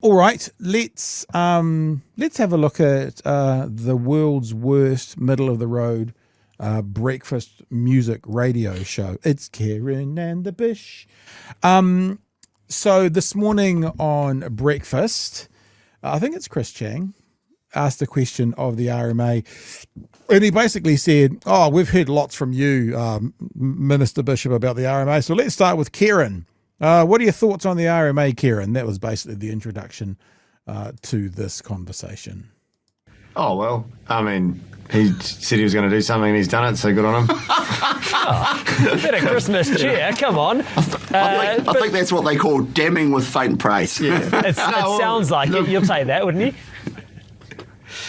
All right, let's have a look at the world's worst middle of the road breakfast music radio show. It's Kieran and the Bish. So this morning on breakfast, I think it's Chris Chang asked the question of the RMA, and he basically said, "Oh, we've heard lots from you, Minister Bishop, about the RMA. So let's start with Kieran. What are your thoughts on the RMA, Kieran?" That was basically the introduction to this conversation. Oh, well, I mean, he said he was going to do something and he's done it, so good on him. Bit of Christmas cheer, come on. I think that's what they call damning with faint praise. Yeah. It sounds like it. You'll say that, wouldn't you?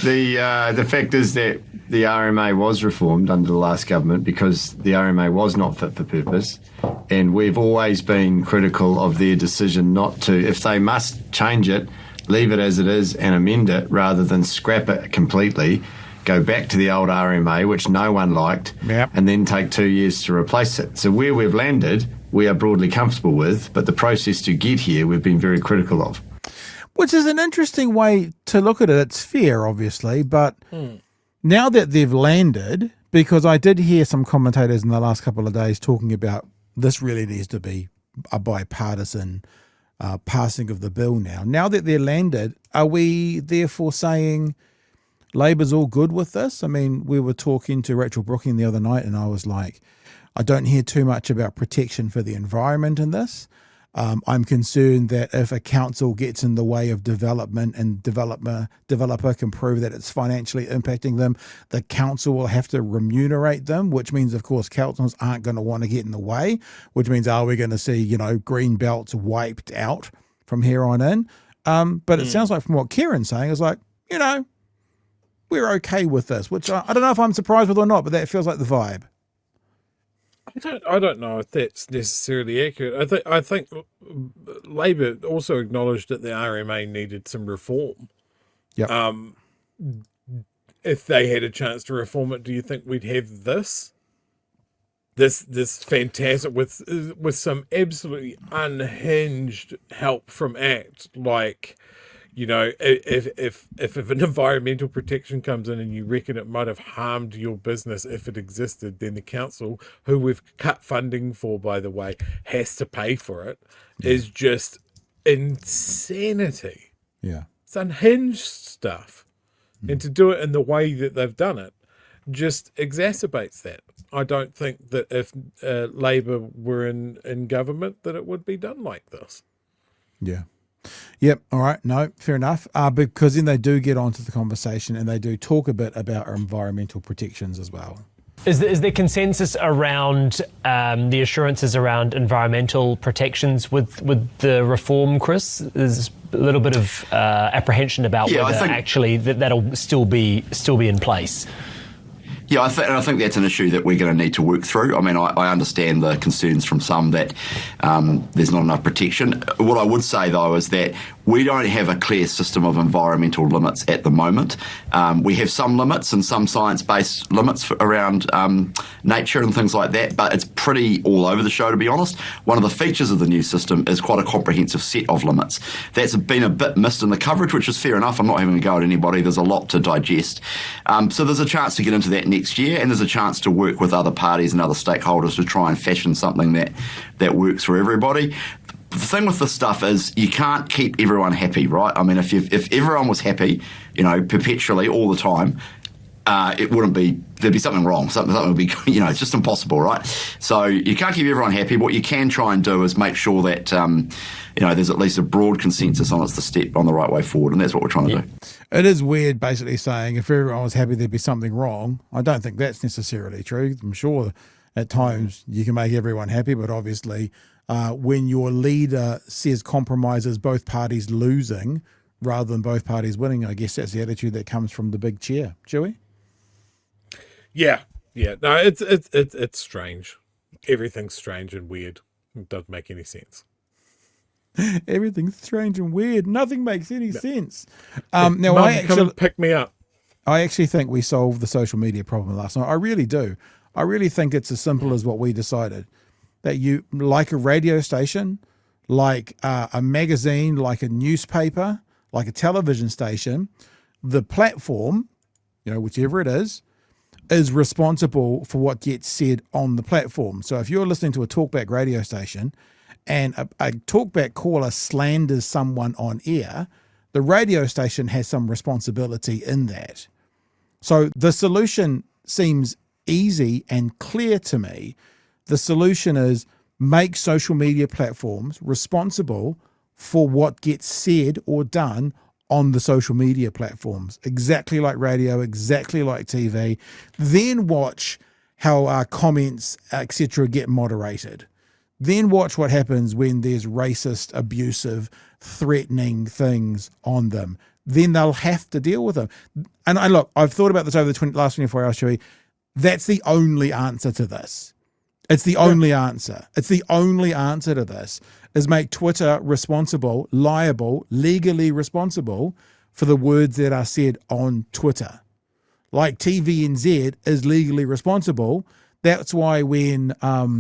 The fact is that the RMA was reformed under the last government because the RMA was not fit for purpose, and we've always been critical of their decision not to, if they must change it, leave it as it is and amend it rather than scrap it completely, go back to the old RMA, which no one liked, and then take 2 years to replace it. So where we've landed, we are broadly comfortable with, but the process to get here, we've been very critical of. Which is an interesting way to look at it. It's fair, obviously, but now that they've landed, because I did hear some commentators in the last couple of days talking about this really needs to be a bipartisan passing of the bill now. Now that they're landed, are we therefore saying Labor's all good with this? I mean, we were talking to Rachel Brooking the other night and I was like, I don't hear too much about protection for the environment in this. I'm concerned that if a council gets in the way of development and developer can prove that it's financially impacting them, the council will have to remunerate them, which means, of course, councils aren't going to want to get in the way, which means are we going to see, green belts wiped out from here on in? But it sounds like from what Kieran's saying is like, we're okay with this, which I don't know if I'm surprised with or not, but that feels like the vibe. I don't know if that's necessarily accurate. I think Labor also acknowledged that the RMA needed some reform. Yeah. If they had a chance to reform it, do you think we'd have this fantastic with some absolutely unhinged help from ACT, like? If an environmental protection comes in and you reckon it might have harmed your business if it existed, then the council, who we've cut funding for, by the way, has to pay for it, is just insanity. Yeah. It's unhinged stuff. And to do it in the way that they've done it just exacerbates that. I don't think that if Labor were in government that it would be done like this. Yeah. Yep. All right. No, fair enough. Because then they do get onto the conversation and they do talk a bit about our environmental protections as well. Is there consensus around the assurances around environmental protections with the reform, Chris? There's a little bit of apprehension about whether actually that'll still be in place. Yeah, I think that's an issue that we're going to need to work through. I mean, I understand the concerns from some that there's not enough protection. What I would say, though, is that we don't have a clear system of environmental limits at the moment. We have some limits and some science-based limits around nature and things like that, but it's pretty all over the show, to be honest. One of the features of the new system is quite a comprehensive set of limits. That's been a bit missed in the coverage, which is fair enough. I'm not having a go at anybody. There's a lot to digest. So there's a chance to get into that next year, and there's a chance to work with other parties and other stakeholders to try and fashion something that works for everybody. The thing with this stuff is you can't keep everyone happy, right? I mean, if everyone was happy, perpetually all the time, it wouldn't be, there'd be something wrong. Something would be, it's just impossible, right? So you can't keep everyone happy. What you can try and do is make sure that, there's at least a broad consensus on it's the step on the right way forward, and that's what we're trying to do. It is weird basically saying if everyone was happy there'd be something wrong. I don't think that's necessarily true. I'm sure at times you can make everyone happy, but obviously when your leader says compromises both parties losing rather than both parties winning, I guess that's the attitude that comes from the big chair. Joey? Yeah. No, it's strange. Everything's strange and weird. It doesn't make any sense. Everything's strange and weird. Nothing makes any sense. Now, come and pick me up. I actually think we solved the social media problem last night. I really do. I really think it's as simple as what we decided. That you, like a radio station, like a magazine, like a newspaper, like a television station, the platform, whichever it is responsible for what gets said on the platform. So if you're listening to a talkback radio station and a talkback caller slanders someone on air, the radio station has some responsibility in that. So the solution seems easy and clear to me. The solution is make social media platforms responsible for what gets said or done on the social media platforms, exactly like radio, exactly like TV. Then watch how our comments, etc., get moderated. Then watch what happens when there's racist, abusive, threatening things on them. Then they'll have to deal with them. And look, I've thought about this over the last 24 hours, Chewie. That's the only answer to this. It's the only answer. It's the only answer to this is make Twitter responsible, liable, legally responsible for the words that are said on Twitter. Like TVNZ is legally responsible. That's why when, I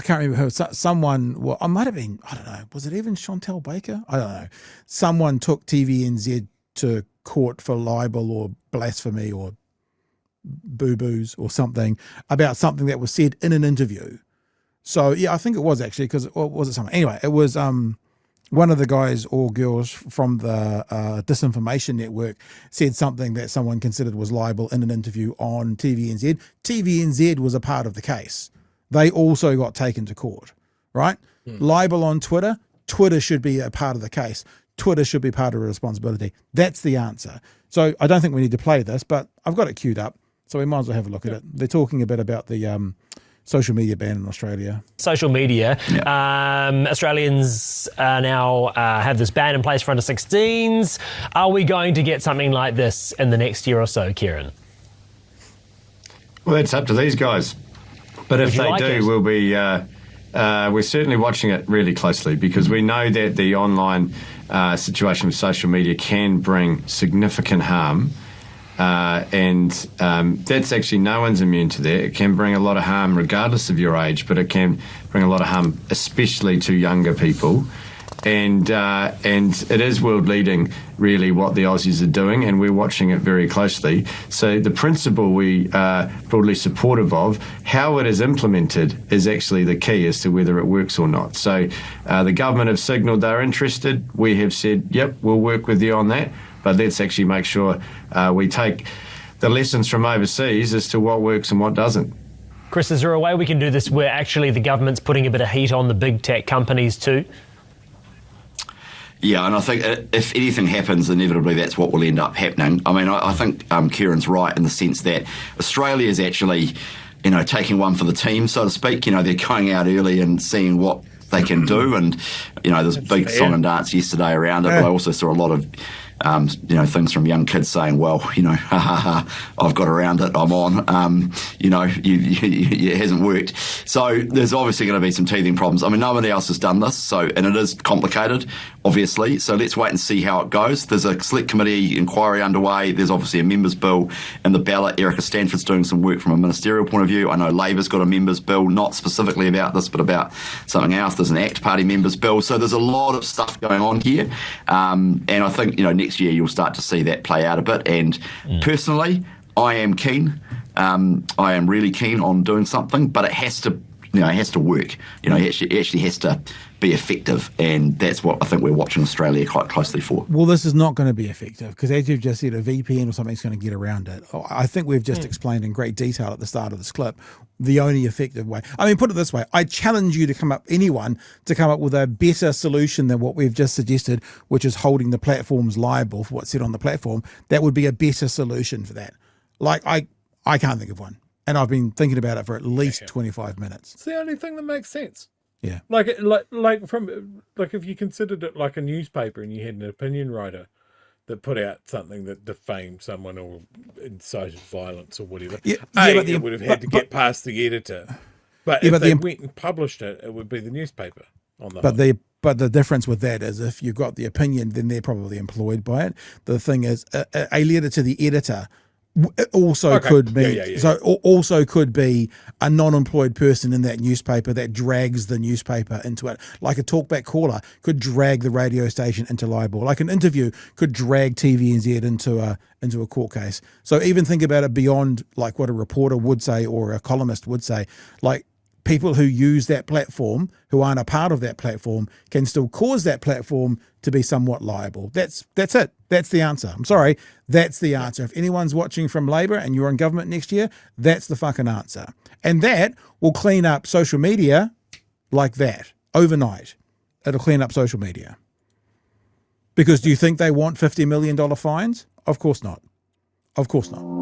can't remember who, someone, well, I might have been, I don't know, was it even Chantel Baker? I don't know. Someone took TVNZ to court for libel or blasphemy or boo-boos or something about something that was said in an interview. So yeah, I think it was actually, because was it something? Anyway, it was one of the guys or girls from the Disinformation Network said something that someone considered was libel in an interview on TVNZ. TVNZ was a part of the case. They also got taken to court, right? Libel on Twitter. Twitter should be a part of the case. Twitter should be part of the responsibility. That's the answer. So I don't think we need to play this, but I've got it queued up, so we might as well have a look at it. They're talking a bit about the social media ban in Australia. Social media. Australians now have this ban in place for under 16s. Are we going to get something like this in the next year or so, Kieran? Well, it's up to these guys. But if they do, we'll be. We're certainly watching it really closely, because we know that the online situation with social media can bring significant harm. And that's actually, no one's immune to that. It can bring a lot of harm regardless of your age, but it can bring a lot of harm especially to younger people. And it is world leading, really, what the Aussies are doing, and we're watching it very closely. So the principle we are broadly supportive of. How it is implemented is actually the key as to whether it works or not. So the government have signalled they're interested. We have said, yep, we'll work with you on that. But let's actually make sure we take the lessons from overseas as to what works and what doesn't. Chris, is there a way we can do this where actually the government's putting a bit of heat on the big tech companies too? Yeah, and I think if anything happens, inevitably that's what will end up happening. I mean, I think Kieran's right in the sense that Australia is actually, taking one for the team, so to speak. They're going out early and seeing what they can do, and there's big song and dance yesterday around it. But I also saw a lot of things from young kids saying, well, ha ha ha, I've got around it, I'm on, it hasn't worked. So there's obviously going to be some teething problems. I mean, nobody else has done this, and it is complicated, obviously. So let's wait and see how it goes. There's a select committee inquiry underway. There's obviously a members' bill in the ballot. Erica Stanford's doing some work from a ministerial point of view. I know Labor's got a members' bill, not specifically about this, but about something else. There's an ACT Party members' bill. So there's a lot of stuff going on here. And I think, next year you'll start to see that play out a bit. And personally, I am keen. I am really keen on doing something, but it has to, it has to work. It actually has to be effective, and that's what I think we're watching Australia quite closely for. Well, this is not going to be effective because, as you've just said, a VPN or something's going to get around it. I think we've just explained in great detail at the start of this clip the only effective way. I mean, put it this way, I challenge you to come up with a better solution than what we've just suggested, which is holding the platforms liable for what's said on the platform. That would be a better solution for that. Like, I can't think of one. And I've been thinking about it for at least 25 minutes. It's the only thing that makes sense. Yeah. Like if you considered it like a newspaper and you had an opinion writer that put out something that defamed someone or incited violence or whatever. It would have had to get past the editor. But if they went and published it, it would be the newspaper on the But the difference with that is if you've got the opinion, then they're probably employed by it. The thing is, a letter to the editor It also could be also could be a non-employed person in that newspaper that drags the newspaper into it. Like a talkback caller could drag the radio station into libel. Like an interview could drag TVNZ into a court case. So even think about it beyond like what a reporter would say or a columnist would say. Like people who use that platform, who aren't a part of that platform, can still cause that platform to be somewhat liable. That's it. That's the answer. I'm sorry. That's the answer. If anyone's watching from Labor and you're in government next year, that's the fucking answer. And that will clean up social media like that overnight. It'll clean up social media. Because do you think they want $50 million fines? Of course not. Of course not.